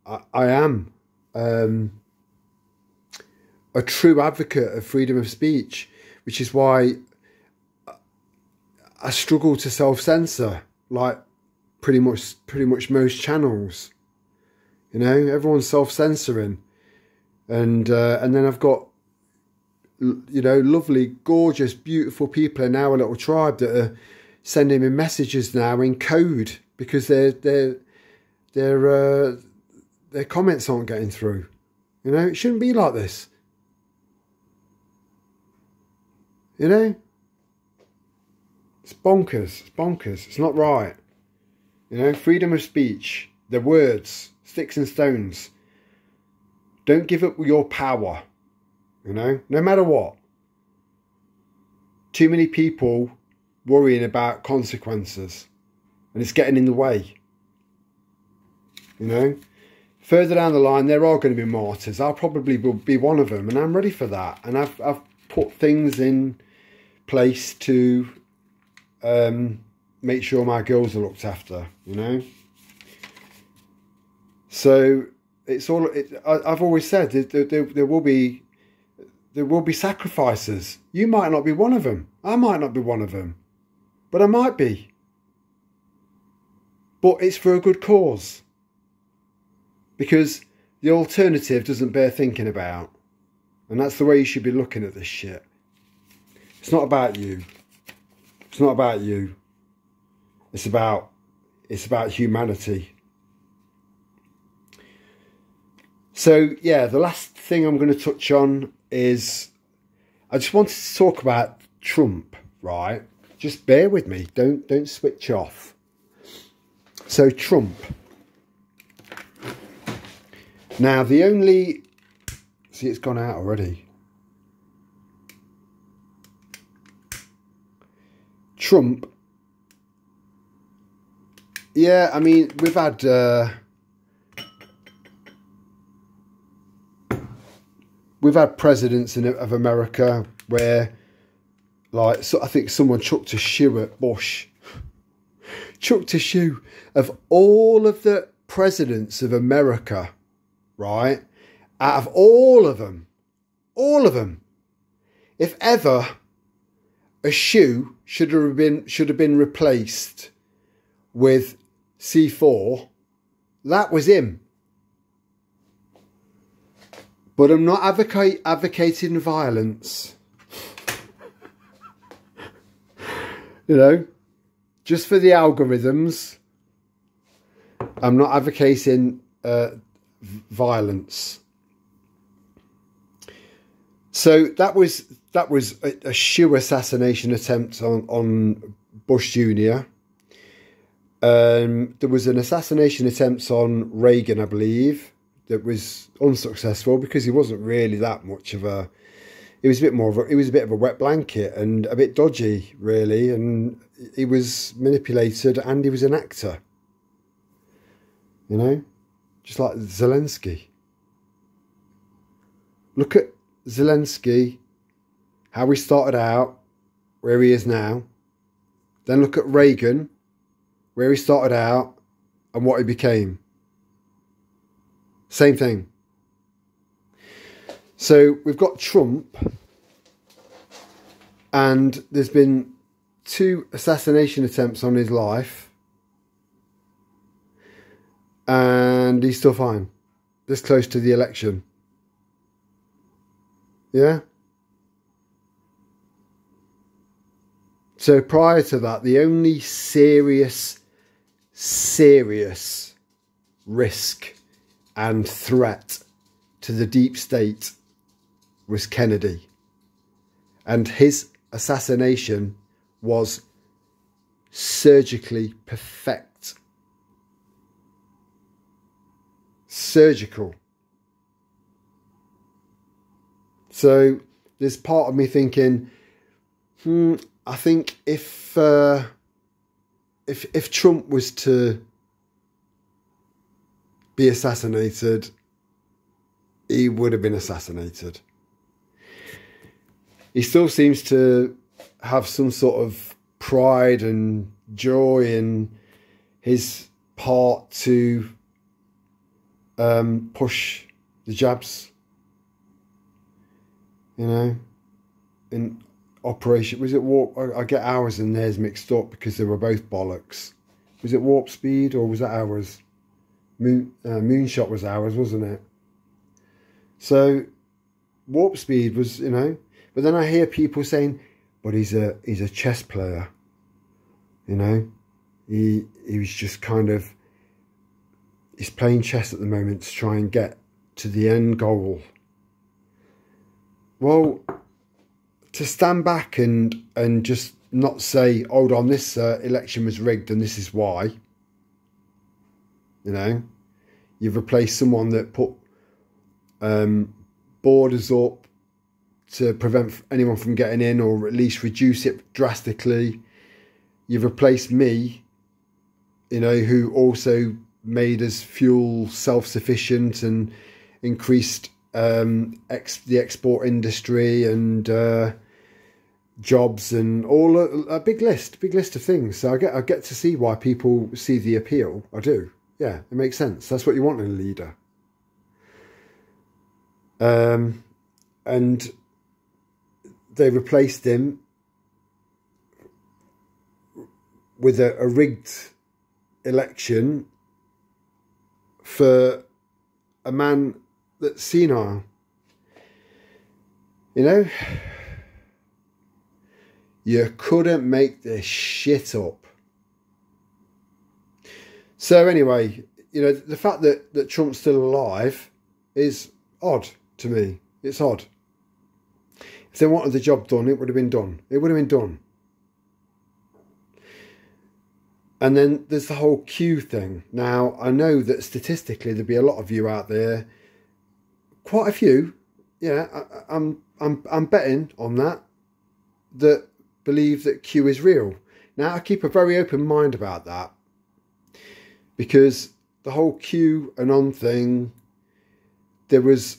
I am a true advocate of freedom of speech, which is why I struggle to self-censor, like pretty much most channels. You know, everyone's self-censoring, and then I've got, you know, lovely, gorgeous, beautiful people in our little tribe that are sending me messages now in code because their comments aren't getting through. You know, it shouldn't be like this. You know, it's bonkers. It's bonkers. It's not right. You know, freedom of speech, the words, sticks and stones. Don't give up your power. You know, no matter what. Too many people worrying about consequences, and it's getting in the way. You know, further down the line, there are going to be martyrs. I'll probably be one of them, and I'm ready for that. And I've put things in place to make sure my girls are looked after. You know, so it's all. I've always said there will be sacrifices. You might not be one of them. I might not be one of them, but I might be. But it's for a good cause. Because the alternative doesn't bear thinking about. And that's the way you should be looking at this shit. It's not about you. It's not about you. It's about humanity. So, yeah, the last thing I'm going to touch on is I just wanted to talk about Trump, right? Just bear with me. Don't switch off. So, Trump. Now, the only... See, it's gone out already. Trump. Yeah, I mean, we've had... we've had presidents of America where, like, so I think someone chucked a shoe at Bush. Chucked a shoe. Of all of the presidents of America... right, out of all of them, if ever a shoe should have been replaced with C4, that was him. But I'm not advocating violence. You know, just for the algorithms, I'm not advocating violence. So that was a shoe assassination attempt on Bush Jr. There was an assassination attempt on Reagan, I believe, that was unsuccessful because he wasn't really that much of a. He was a bit of a wet blanket and a bit dodgy, really, and he was manipulated and he was an actor. You know. Just like Zelensky. Look at Zelensky, how he started out, where he is now. Then look at Reagan, where he started out and what he became. Same thing. So we've got Trump, and there's been 2 assassination attempts on his life. And he's still fine. This close to the election. Yeah? So prior to that, the only serious risk and threat to the deep state was Kennedy. And his assassination was surgically perfect. Surgical. So there's part of me thinking, I think if Trump was to be assassinated, he would have been assassinated. He still seems to have some sort of pride and joy in his part to push the jabs, you know, in Operation, was it Warp? I get ours and theirs mixed up because they were both bollocks. Was it Warp Speed or was that ours? Moonshot was ours, wasn't it? So Warp Speed was, you know, but then I hear people saying, but he's a chess player, you know, he was just kind of, he's playing chess at the moment to try and get to the end goal. Well, to stand back and just not say, hold on, this election was rigged and this is why, you know, you've replaced someone that put borders up to prevent anyone from getting in, or at least reduce it drastically. You've replaced me, you know, who also made us fuel self-sufficient and increased the export industry and jobs and all a big list of things. So I get to see why people see the appeal. I do. Yeah, it makes sense. That's what you want in a leader. And they replaced him with a rigged election for a man that's senile. You know, you couldn't make this shit up. So anyway, you know, the fact that Trump's still alive is odd to me. It's odd. If they wanted the job done, it would have been done. It would have been done. And then there's the whole Q thing. Now, I know that statistically there'd be a lot of you out there, quite a few, yeah, I'm betting on that believe that Q is real. Now, I keep a very open mind about that, because the whole Q anon thing, there was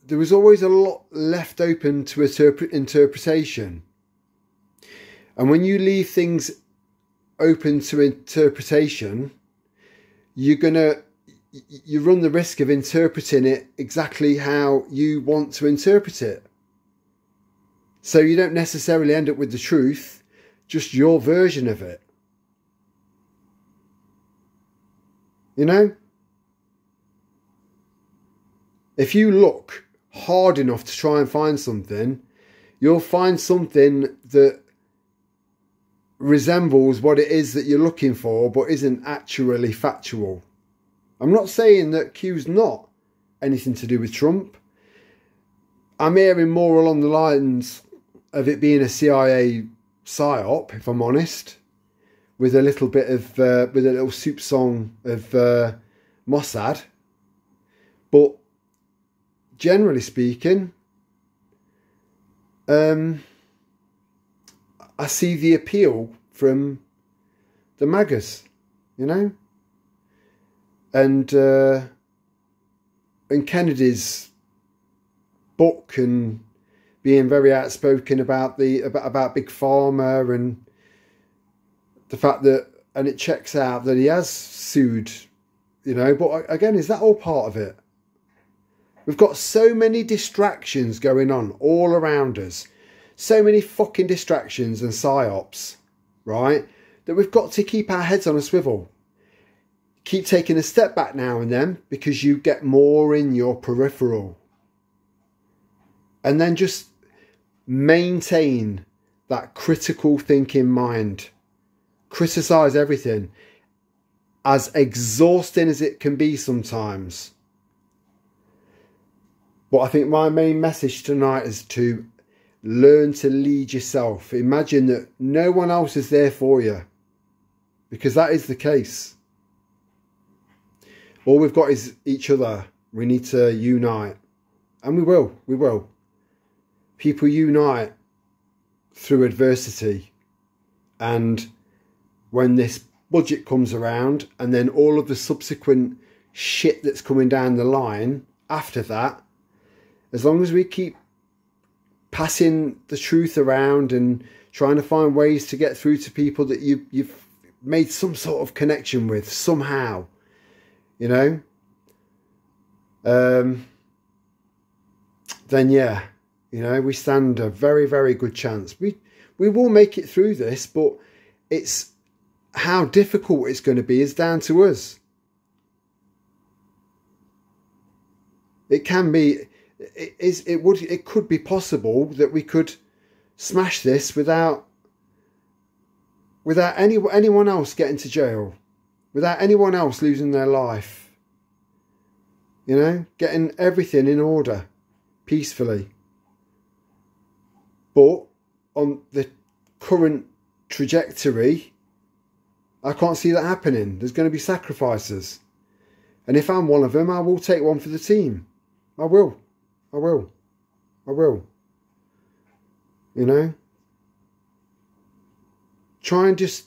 always a lot left open to interpretation. And when you leave things open to interpretation, you run the risk of interpreting it exactly how you want to interpret it. So you don't necessarily end up with the truth, just your version of it. You know? If you look hard enough to try and find something, you'll find something that resembles what it is that you're looking for, but isn't actually factual. I'm not saying that Q's not anything to do with Trump. I'm hearing more along the lines of it being a CIA psyop, if I'm honest, with a little bit of, with a little soup song of Mossad. But generally speaking, I see the appeal from the MAGAs, you know, and Kennedy's book and being very outspoken about about Big Pharma and the fact that, and it checks out that he has sued, you know. But again, is that all part of it? We've got so many distractions going on all around us. So many fucking distractions and psyops, right? That we've got to keep our heads on a swivel. Keep taking a step back now and then, because you get more in your peripheral. And then just maintain that critical thinking mind. Criticise everything, as exhausting as it can be sometimes. But I think my main message tonight is to learn to lead yourself. Imagine that no one else is there for you, because that is the case. All we've got is each other. We need to unite, and we will. We will. People unite through adversity, and when this budget comes around, and then all of the subsequent shit that's coming down the line after that, as long as we keep passing the truth around and trying to find ways to get through to people that you've made some sort of connection with somehow, you know, then yeah, you know, we stand a very, very good chance. We will make it through this, but it's how difficult it's going to be is down to us. It can be, it could be possible that we could smash this without anyone else getting to jail, without anyone else losing their life. You know, getting everything in order, peacefully. But on the current trajectory, I can't see that happening. There's going to be sacrifices. And if I'm one of them, I will take one for the team. I will. You know? Try and just...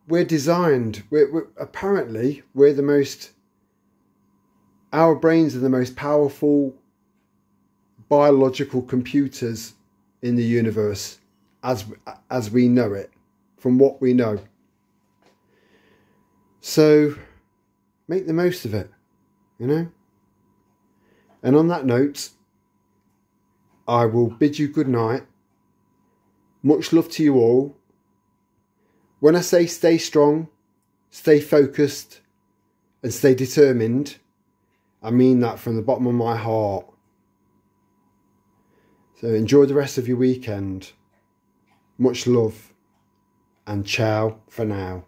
We're designed... Apparently, we're the most... Our brains are the most powerful biological computers in the universe as we know it, from what we know. So make the most of it, you know. And on that note, I will bid you good night. Much love to you all. When I say stay strong, stay focused and stay determined, I mean that from the bottom of my heart. So enjoy the rest of your weekend. Much love and ciao for now.